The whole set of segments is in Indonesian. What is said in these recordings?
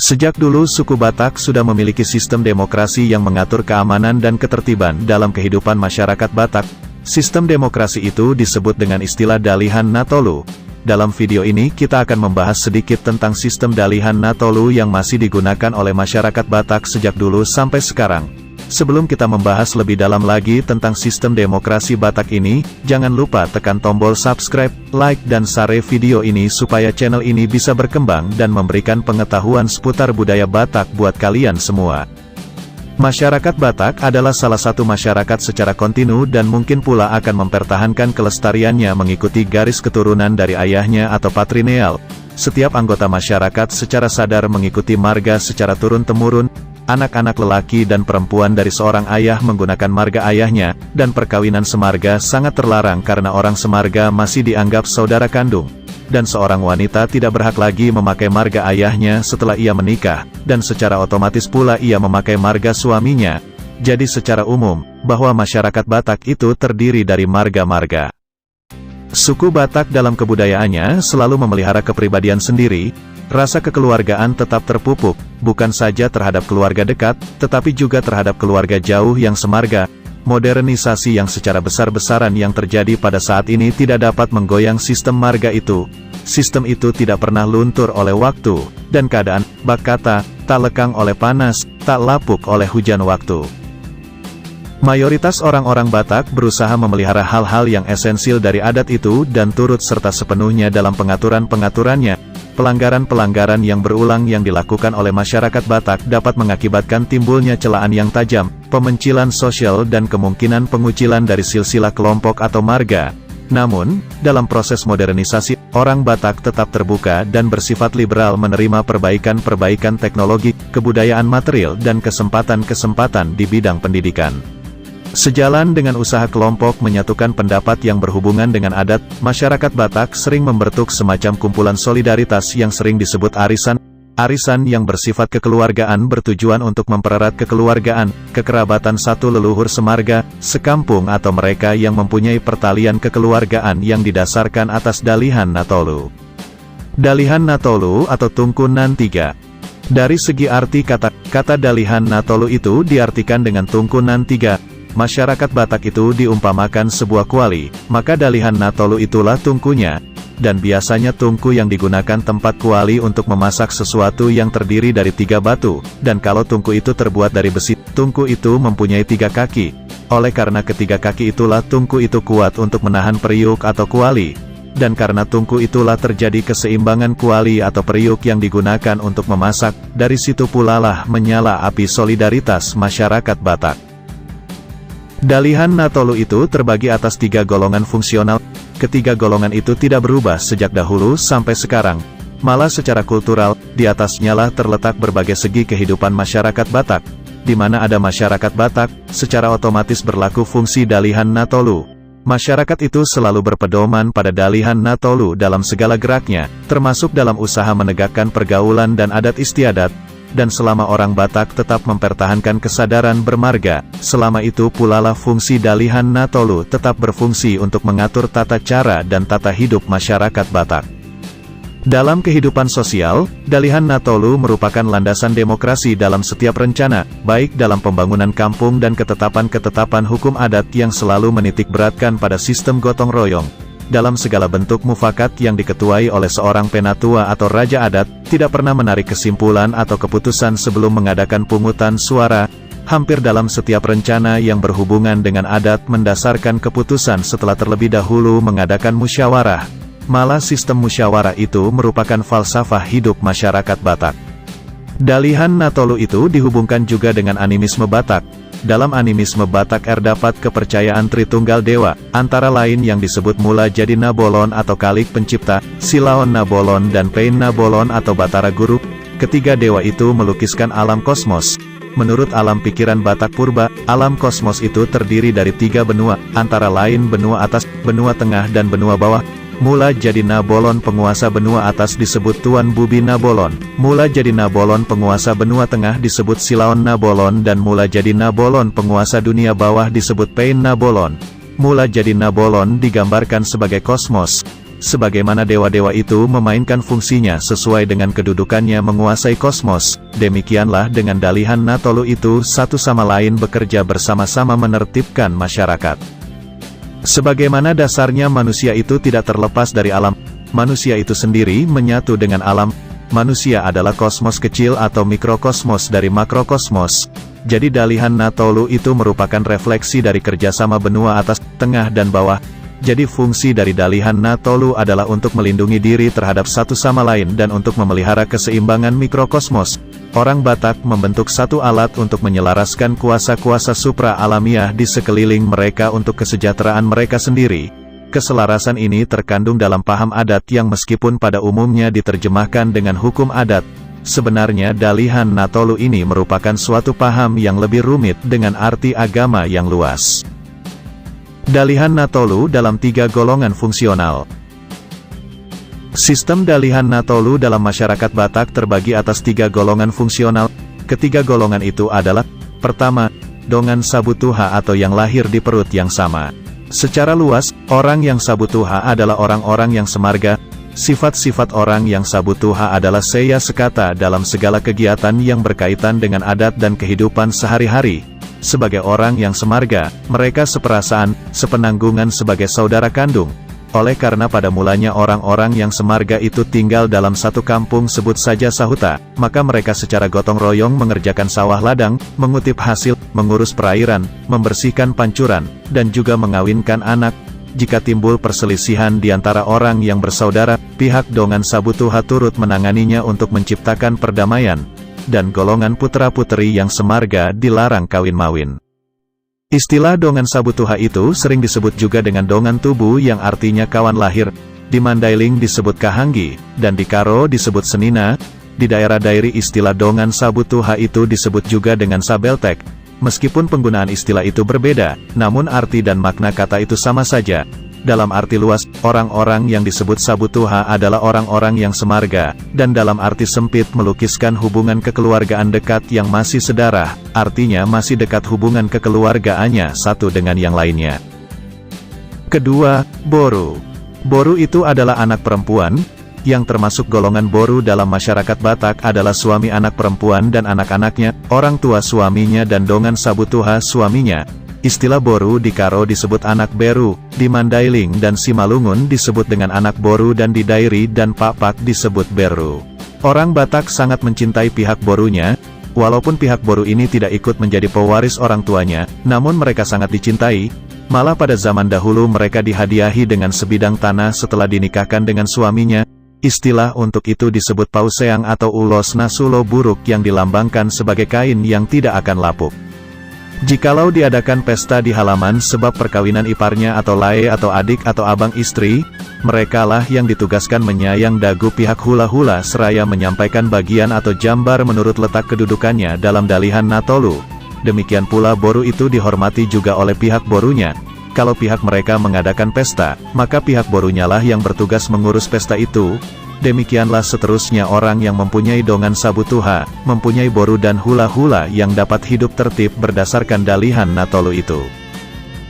Sejak dulu suku Batak sudah memiliki sistem demokrasi yang mengatur keamanan dan ketertiban dalam kehidupan masyarakat Batak. Sistem demokrasi itu disebut dengan istilah Dalihan Natolu. Dalam video ini kita akan membahas sedikit tentang sistem Dalihan Natolu yang masih digunakan oleh masyarakat Batak sejak dulu sampai sekarang. Sebelum kita membahas lebih dalam lagi tentang sistem demokrasi Batak ini, jangan lupa tekan tombol subscribe, like dan share video ini supaya channel ini bisa berkembang dan memberikan pengetahuan seputar budaya Batak buat kalian semua. Masyarakat Batak adalah salah satu masyarakat secara kontinu dan mungkin pula akan mempertahankan kelestariannya mengikuti garis keturunan dari ayahnya atau patrilineal. Setiap anggota masyarakat secara sadar mengikuti marga secara turun-temurun. Anak-anak lelaki dan perempuan dari seorang ayah menggunakan marga ayahnya, dan perkawinan semarga sangat terlarang karena orang semarga masih dianggap saudara kandung. Dan seorang wanita tidak berhak lagi memakai marga ayahnya setelah ia menikah, dan secara otomatis pula ia memakai marga suaminya. Jadi secara umum, bahwa masyarakat Batak itu terdiri dari marga-marga. Suku Batak dalam kebudayaannya selalu memelihara kepribadian sendiri. Rasa kekeluargaan tetap terpupuk, bukan saja terhadap keluarga dekat, tetapi juga terhadap keluarga jauh yang semarga. Modernisasi yang secara besar-besaran yang terjadi pada saat ini tidak dapat menggoyang sistem marga itu. Sistem itu tidak pernah luntur oleh waktu, dan keadaan, bak kata, tak lekang oleh panas, tak lapuk oleh hujan waktu. Mayoritas orang-orang Batak berusaha memelihara hal-hal yang esensial dari adat itu dan turut serta sepenuhnya dalam pengaturan-pengaturannya. Pelanggaran-pelanggaran yang berulang yang dilakukan oleh masyarakat Batak dapat mengakibatkan timbulnya celaan yang tajam, pemencilan sosial dan kemungkinan pengucilan dari silsilah kelompok atau marga. Namun, dalam proses modernisasi, orang Batak tetap terbuka dan bersifat liberal menerima perbaikan-perbaikan teknologi, kebudayaan material dan kesempatan-kesempatan di bidang pendidikan. Sejalan dengan usaha kelompok menyatukan pendapat yang berhubungan dengan adat, masyarakat Batak sering membentuk semacam kumpulan solidaritas yang sering disebut arisan. Arisan yang bersifat kekeluargaan bertujuan untuk mempererat kekeluargaan, kekerabatan satu leluhur semarga, sekampung atau mereka yang mempunyai pertalian kekeluargaan yang didasarkan atas Dalihan Natolu. Dalihan Natolu atau Tungku Nan Tiga. Dari segi arti kata Dalihan Natolu itu diartikan dengan Tungku Nan Tiga. Masyarakat Batak itu diumpamakan sebuah kuali, maka Dalihan Natolu itulah tungkunya. Dan biasanya tungku yang digunakan tempat kuali untuk memasak sesuatu yang terdiri dari 3 batu, dan kalau tungku itu terbuat dari besi, tungku itu mempunyai 3 kaki. Oleh karena ketiga kaki itulah tungku itu kuat untuk menahan periuk atau kuali. Dan karena tungku itulah terjadi keseimbangan kuali atau periuk yang digunakan untuk memasak, dari situ pula lah menyala api solidaritas masyarakat Batak. Dalihan Natolu itu terbagi atas 3 golongan fungsional. Ketiga golongan itu tidak berubah sejak dahulu sampai sekarang. Malah secara kultural, di atasnya lah terletak berbagai segi kehidupan masyarakat Batak. Di mana ada masyarakat Batak, secara otomatis berlaku fungsi Dalihan Natolu. Masyarakat itu selalu berpedoman pada Dalihan Natolu dalam segala geraknya, termasuk dalam usaha menegakkan pergaulan dan adat istiadat. Dan selama orang Batak tetap mempertahankan kesadaran bermarga, selama itu pula lah fungsi Dalihan Natolu tetap berfungsi untuk mengatur tata cara dan tata hidup masyarakat Batak. Dalam kehidupan sosial, Dalihan Natolu merupakan landasan demokrasi dalam setiap rencana, baik dalam pembangunan kampung dan ketetapan-ketetapan hukum adat yang selalu menitik beratkan pada sistem gotong royong. Dalam segala bentuk mufakat yang diketuai oleh seorang penatua atau raja adat, tidak pernah menarik kesimpulan atau keputusan sebelum mengadakan pungutan suara. Hampir dalam setiap rencana yang berhubungan dengan adat mendasarkan keputusan setelah terlebih dahulu mengadakan musyawarah. Malah sistem musyawarah itu merupakan falsafah hidup masyarakat Batak. Dalihan Natolu itu dihubungkan juga dengan animisme Batak. Dalam animisme Batak terdapat kepercayaan Tritunggal Dewa, antara lain yang disebut Mula Jadi Nabolon atau Kalik Pencipta, Silaon Nabolon dan Pain Nabolon atau Batara Guru. Ketiga dewa itu melukiskan alam kosmos. Menurut alam pikiran Batak Purba, alam kosmos itu terdiri dari 3 benua, antara lain benua atas, benua tengah dan benua bawah. Mula Jadi Nabolon penguasa benua atas disebut Tuan Bubi Nabolon. Mula Jadi Nabolon penguasa benua tengah disebut Silaon Nabolon dan Mula Jadi Nabolon penguasa dunia bawah disebut Pain Nabolon. Mula Jadi Nabolon digambarkan sebagai kosmos. sebagaimana dewa-dewa itu memainkan fungsinya sesuai dengan kedudukannya menguasai kosmos, demikianlah dengan dalihan Natolu itu satu sama lain bekerja bersama-sama menertibkan masyarakat. Sebagaimana dasarnya manusia itu tidak terlepas dari alam, manusia itu sendiri menyatu dengan alam. Manusia adalah kosmos kecil atau mikrokosmos dari makrokosmos. Jadi dalihan Natolu itu merupakan refleksi dari kerjasama benua atas, tengah dan bawah. Jadi fungsi dari dalihan Natolu adalah untuk melindungi diri terhadap satu sama lain dan untuk memelihara keseimbangan mikrokosmos. Orang Batak membentuk satu alat untuk menyelaraskan kuasa-kuasa supra-alamiah di sekeliling mereka untuk kesejahteraan mereka sendiri. Keselarasan ini terkandung dalam paham adat yang meskipun pada umumnya diterjemahkan dengan hukum adat, sebenarnya dalihan Natolu ini merupakan suatu paham yang lebih rumit dengan arti agama yang luas. Dalihan Natolu dalam 3 golongan fungsional. Sistem dalihan Natolu dalam masyarakat Batak terbagi atas 3 golongan fungsional. Ketiga golongan itu adalah: pertama, dongan sabutuha atau yang lahir di perut yang sama. Secara luas, orang yang sabutuha adalah orang-orang yang semarga. Sifat-sifat orang yang sabutuha adalah seya sekata dalam segala kegiatan yang berkaitan dengan adat dan kehidupan sehari-hari. Sebagai orang yang semarga, mereka seperasaan, sepenanggungan sebagai saudara kandung. Oleh karena pada mulanya orang-orang yang semarga itu tinggal dalam satu kampung sebut saja Sahuta, maka mereka secara gotong royong mengerjakan sawah ladang, mengutip hasil, mengurus perairan, membersihkan pancuran, dan juga mengawinkan anak. Jika timbul perselisihan di antara orang yang bersaudara, pihak dongan sabutuha turut menanganinya untuk menciptakan perdamaian, dan golongan putra-puteri yang semarga dilarang kawin-mawin. Istilah dongan sabutuha itu sering disebut juga dengan dongan tubuh yang artinya kawan lahir. Di Mandailing disebut kahanggi, dan di Karo disebut senina. Di daerah Dairi istilah dongan sabutuha itu disebut juga dengan sabeltek. Meskipun penggunaan istilah itu berbeda, namun arti dan makna kata itu sama saja. Dalam arti luas, orang-orang yang disebut sabutuha adalah orang-orang yang semarga, dan dalam arti sempit melukiskan hubungan kekeluargaan dekat yang masih sedarah, artinya masih dekat hubungan kekeluargaannya satu dengan yang lainnya. Kedua, boru. Boru itu adalah anak perempuan, yang termasuk golongan boru dalam masyarakat Batak adalah suami anak perempuan dan anak-anaknya, orang tua suaminya dan dongan sabutuha suaminya. Istilah boru di Karo disebut anak beru, di Mandailing dan Simalungun disebut dengan anak boru dan di Dairi dan Papak disebut beru. Orang Batak sangat mencintai pihak borunya, walaupun pihak boru ini tidak ikut menjadi pewaris orang tuanya, namun mereka sangat dicintai. Malah pada zaman dahulu mereka dihadiahi dengan sebidang tanah setelah dinikahkan dengan suaminya. Istilah untuk itu disebut pauseang atau ulos nasulo buruk yang dilambangkan sebagai kain yang tidak akan lapuk. Jikalau diadakan pesta di halaman sebab perkawinan iparnya atau lae atau adik atau abang istri, merekalah yang ditugaskan menyayang dagu pihak hula-hula seraya menyampaikan bagian atau jambar menurut letak kedudukannya dalam dalihan Natolu. Demikian pula boru itu dihormati juga oleh pihak borunya. Kalau pihak mereka mengadakan pesta, maka pihak borunya lah yang bertugas mengurus pesta itu. Demikianlah seterusnya orang yang mempunyai dongan sabutuha, mempunyai boru dan hula-hula yang dapat hidup tertib berdasarkan dalihan Natolu itu.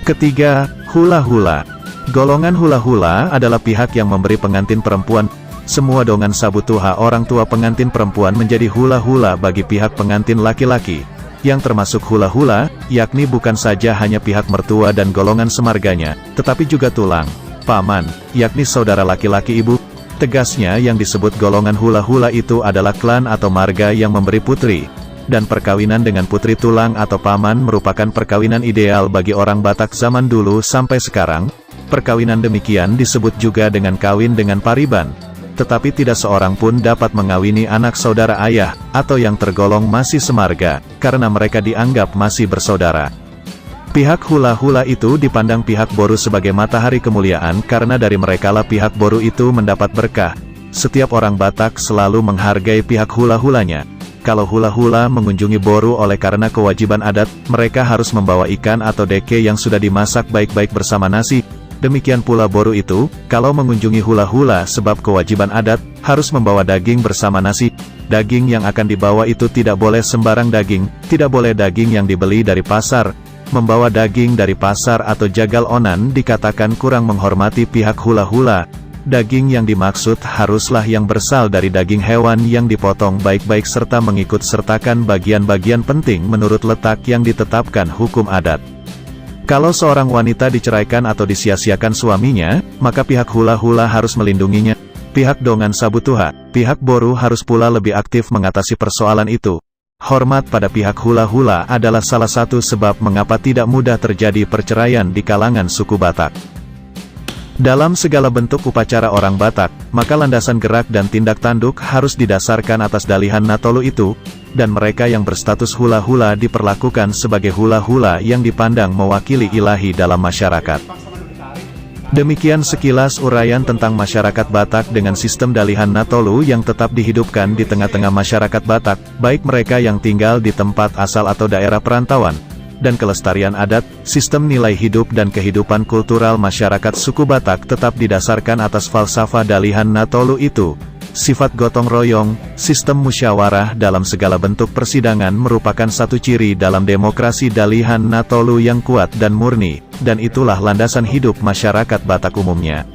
Ketiga, hula-hula. Golongan hula-hula adalah pihak yang memberi pengantin perempuan. Semua dongan sabutuha orang tua pengantin perempuan menjadi hula-hula bagi pihak pengantin laki-laki. Yang termasuk hula-hula, yakni bukan saja hanya pihak mertua dan golongan semarganya, tetapi juga tulang, paman, yakni saudara laki-laki ibu. Tegasnya yang disebut golongan hula-hula itu adalah klan atau marga yang memberi putri, dan perkawinan dengan putri tulang atau paman merupakan perkawinan ideal bagi orang Batak zaman dulu sampai sekarang. Perkawinan demikian disebut juga dengan kawin dengan pariban. Tetapi tidak seorang pun dapat mengawini anak saudara ayah, atau yang tergolong masih semarga, karena mereka dianggap masih bersaudara. Pihak hula-hula itu dipandang pihak boru sebagai matahari kemuliaan karena dari merekalah pihak boru itu mendapat berkah. Setiap orang Batak selalu menghargai pihak hula-hulanya. Kalau hula-hula mengunjungi boru oleh karena kewajiban adat, mereka harus membawa ikan atau deke yang sudah dimasak baik-baik bersama nasi. Demikian pula boru itu, kalau mengunjungi hula-hula sebab kewajiban adat, harus membawa daging bersama nasi. Daging yang akan dibawa itu tidak boleh sembarang daging, tidak boleh daging yang dibeli dari pasar. Membawa daging dari pasar atau jagal onan dikatakan kurang menghormati pihak hula-hula. daging yang dimaksud haruslah yang berasal dari daging hewan yang dipotong baik-baik serta mengikut sertakan bagian-bagian penting menurut letak yang ditetapkan hukum adat. Kalau seorang wanita diceraikan atau disia-siakan suaminya, maka pihak hula-hula harus melindunginya. Pihak Dongan Sabutuha, pihak Boru harus pula lebih aktif mengatasi persoalan itu. Hormat pada pihak hula-hula adalah salah satu sebab mengapa tidak mudah terjadi perceraian di kalangan suku Batak. Dalam segala bentuk upacara orang Batak, maka landasan gerak dan tindak tanduk harus didasarkan atas dalihan Natolu itu, dan mereka yang berstatus hula-hula diperlakukan sebagai hula-hula yang dipandang mewakili ilahi dalam masyarakat. Demikian sekilas uraian tentang masyarakat Batak dengan sistem dalihan Natolu yang tetap dihidupkan di tengah-tengah masyarakat Batak, baik mereka yang tinggal di tempat asal atau daerah perantauan, dan kelestarian adat, sistem nilai hidup dan kehidupan kultural masyarakat suku Batak tetap didasarkan atas falsafah dalihan Natolu itu. Sifat gotong royong, sistem musyawarah dalam segala bentuk persidangan merupakan satu ciri dalam demokrasi dalihan Natolu yang kuat dan murni, dan itulah landasan hidup masyarakat Batak umumnya.